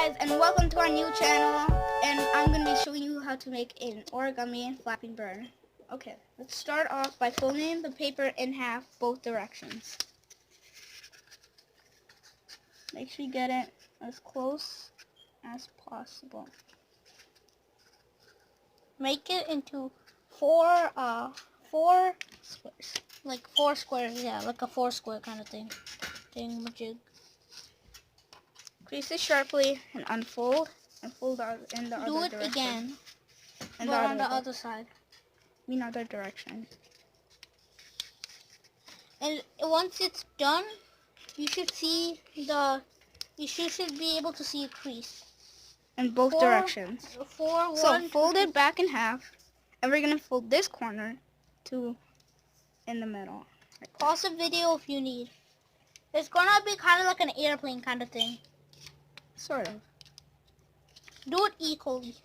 guys, and welcome to our new channel, and I'm going to be showing you how to make an origami flapping bird. Okay, let's start off by folding the paper in half both directions. Make sure you get it as close as possible. Make it into four Squares. like 4 squares, yeah, like a 4 square kind of thing. Majig. Crease it sharply and unfold, and fold out in the Do other it direction. again, And but on the other side. mean other direction. And once it's done, you should see you should be able to see a crease. In both directions. So fold it back in half, and we're gonna fold this corner to in the middle. Pause the video if you need. It's gonna be kind of like an airplane kind of thing. Sort of. Do it equally.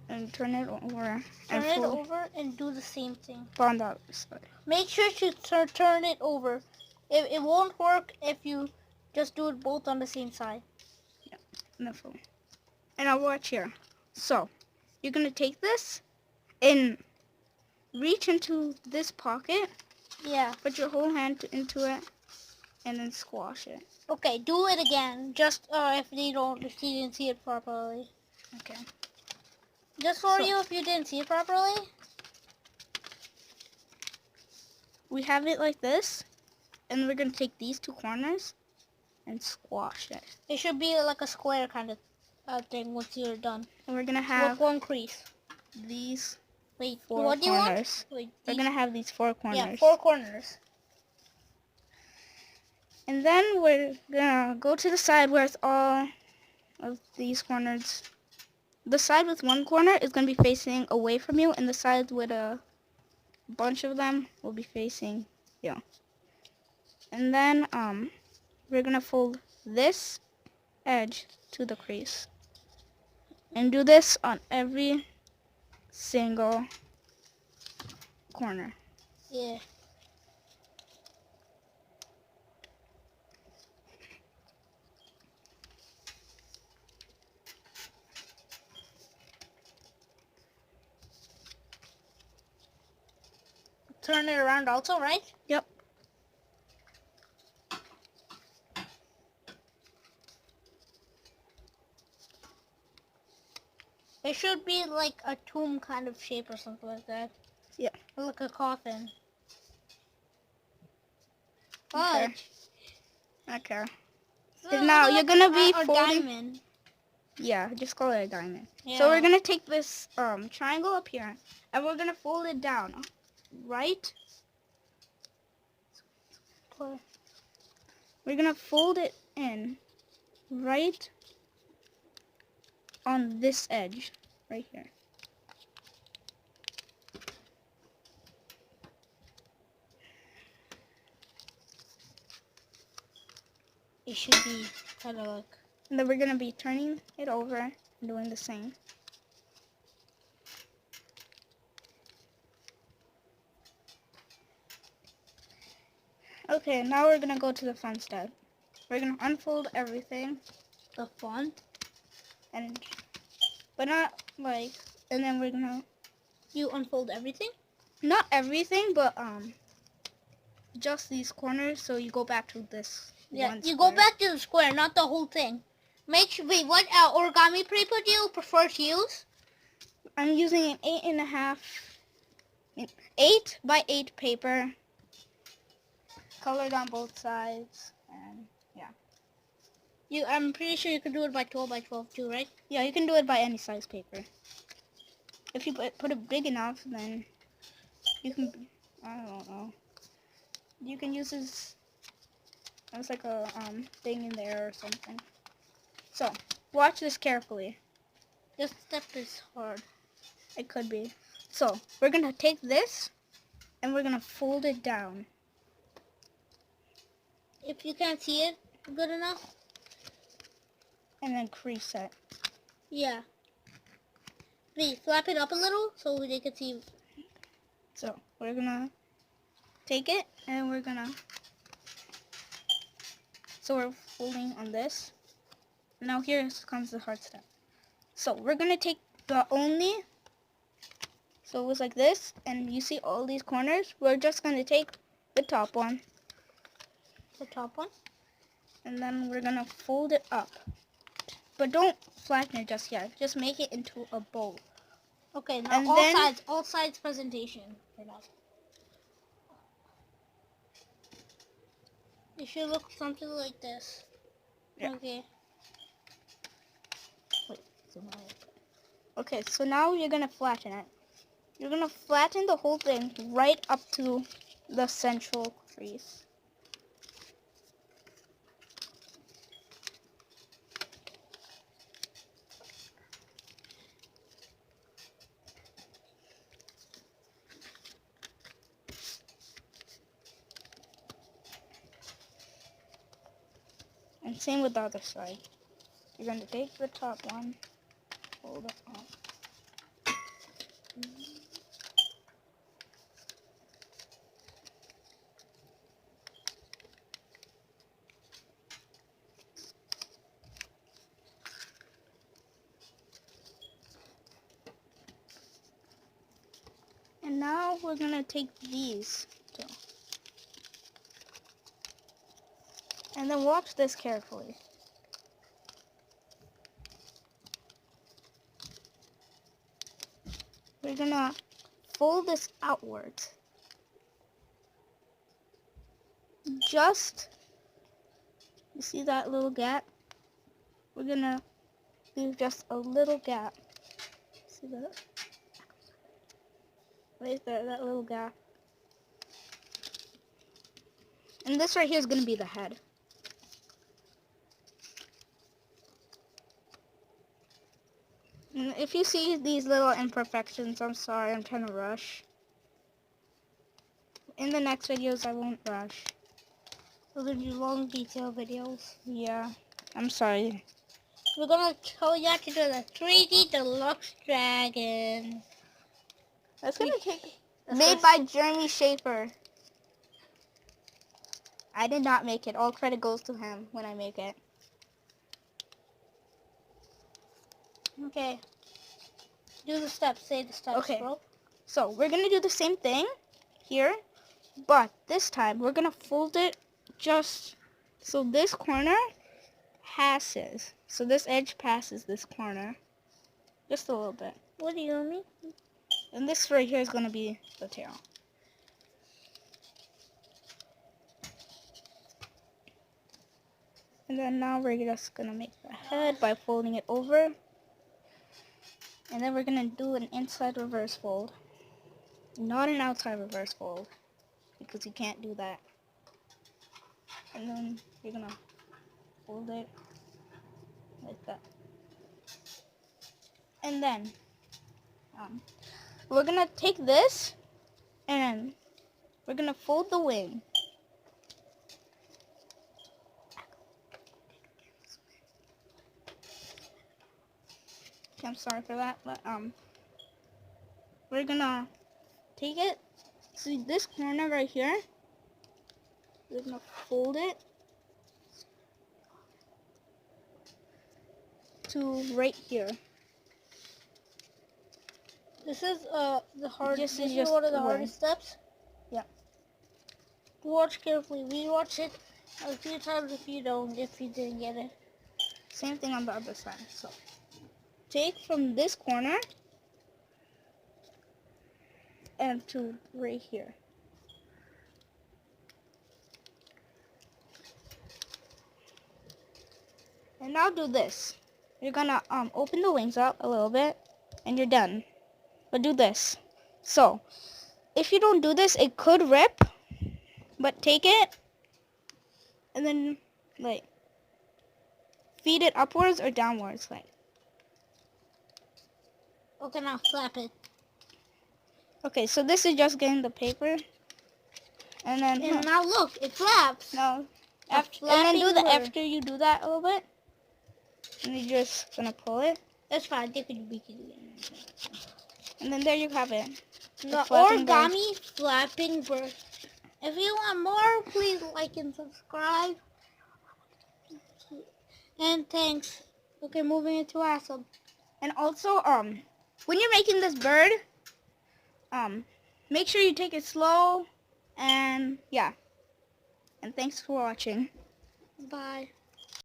And turn it over. Turn it over and do the same thing. On the other side. Make sure to turn it over. It won't work if you just do it both on the same side. Yeah, definitely. And I'll watch here. So, you're going to take this and reach into this pocket. Yeah. Put your whole hand into it and then squash it. Okay, do it again. Just if you didn't see it properly. Okay. Just for you if you didn't see it properly. We have it like this. And we're going to take these two corners and squash it. It should be like a square kind of thing once you're done. And we're going to have with one crease. These four corners. Do you want? Wait, we're going to have these 4 corners. Yeah, 4 corners. And then we're going to go to the side where it's all of these corners. The side with one corner is going to be facing away from you, and the side with a bunch of them will be facing you. And then we're going to fold this edge to the crease. And do this on every single corner. Yeah. Turn it around also, right? Yep. It should be like a tomb kind of shape or something like that. Yeah. Or like a coffin. Okay. Okay. So now you're gonna be folding. Diamond. Yeah, just call it a diamond. Yeah. So we're gonna take this triangle up here, and we're gonna fold it down, right? We're gonna fold it in, right on this edge, right here. It should be kind of like. And then we're gonna be turning it over and doing the same. Okay, now we're gonna go to the fun step. We're gonna unfold everything. The fun? But not like, and then we're gonna. You unfold everything? Not everything, but just these corners. So you go back to this. Yeah, you go back to the square, not the whole thing. Make sure. Wait, what origami paper do you prefer to use? I'm using an 8 by 8 paper, colored on both sides, and yeah. I'm pretty sure you can do it by 12 by 12 too, right? Yeah, you can do it by any size paper. If you put it big enough, then you can. I don't know. You can use this. There's like a thing in there or something. So watch this carefully. This step is hard. It could be. So we're gonna take this and we're gonna fold it down. If you can't see it good enough. And then crease it. Yeah. Please flap it up a little so they can see. So we're gonna take it and we're gonna So we're folding on this. Now here comes the hard step. So we're gonna take the only, so it was like this, and you see all these corners, we're just gonna take the top one. The top one? And then we're gonna fold it up. But don't flatten it just yet, just make it into a bowl. Okay, now And then, all sides presentation. It should look something like this. Yeah. Okay. Wait, okay, so now you're gonna flatten it. You're gonna flatten the whole thing right up to the central crease. And same with the other side. You're going to take the top one, fold it up. And now we're going to take these two. And then watch this carefully. We're going to fold this outwards. Just, you see that little gap? We're going to leave just a little gap. See that? Right there, that little gap. And this right here is going to be the head. And if you see these little imperfections, I'm sorry, I'm trying to rush. In the next videos, I won't rush. Those are long detail videos. Yeah, I'm sorry. We're gonna show you how to do the 3D Deluxe Dragon. That's gonna take... Made by Jeremy Schaefer. I did not make it. All credit goes to him when I make it. Okay. Do the steps. Say the steps, Okay. bro. So, we're gonna do the same thing here, but this time we're gonna fold it just so this corner passes. So this edge passes this corner. Just a little bit. What do you mean? And this right here is gonna be the tail. And then now we're just gonna make the head by folding it over. And then we're gonna do an inside reverse fold. Not an outside reverse fold, because you can't do that. And then you're gonna fold it like that. And then we're gonna take this and we're gonna fold the wing. Okay, I'm sorry for that, but we're gonna take it. See this corner right here? We're gonna fold it to right here. This is the hard. This This is is just one of the one. hardest steps. Yeah. Watch carefully. We watch it a few times if you didn't get it. Same thing on the other side. So take from this corner and to right here. And now do this. You're gonna open the wings up a little bit and you're done. But do this. So if you don't do this, it could rip, but take it and then like feed it upwards or downwards, like. Okay, now flap it. Okay, so this is just getting the paper, and then And now look, it flaps. no, A and then do the flapping after you do that a little bit, and you're just gonna pull it, That's fine. They could be it. and then there you have it. The flapping bird. origami flapping bird. If you want more, please like and subscribe. And thanks. Okay, moving into awesome. And also, when you're making this bird, make sure you take it slow, and yeah. And thanks for watching. Bye.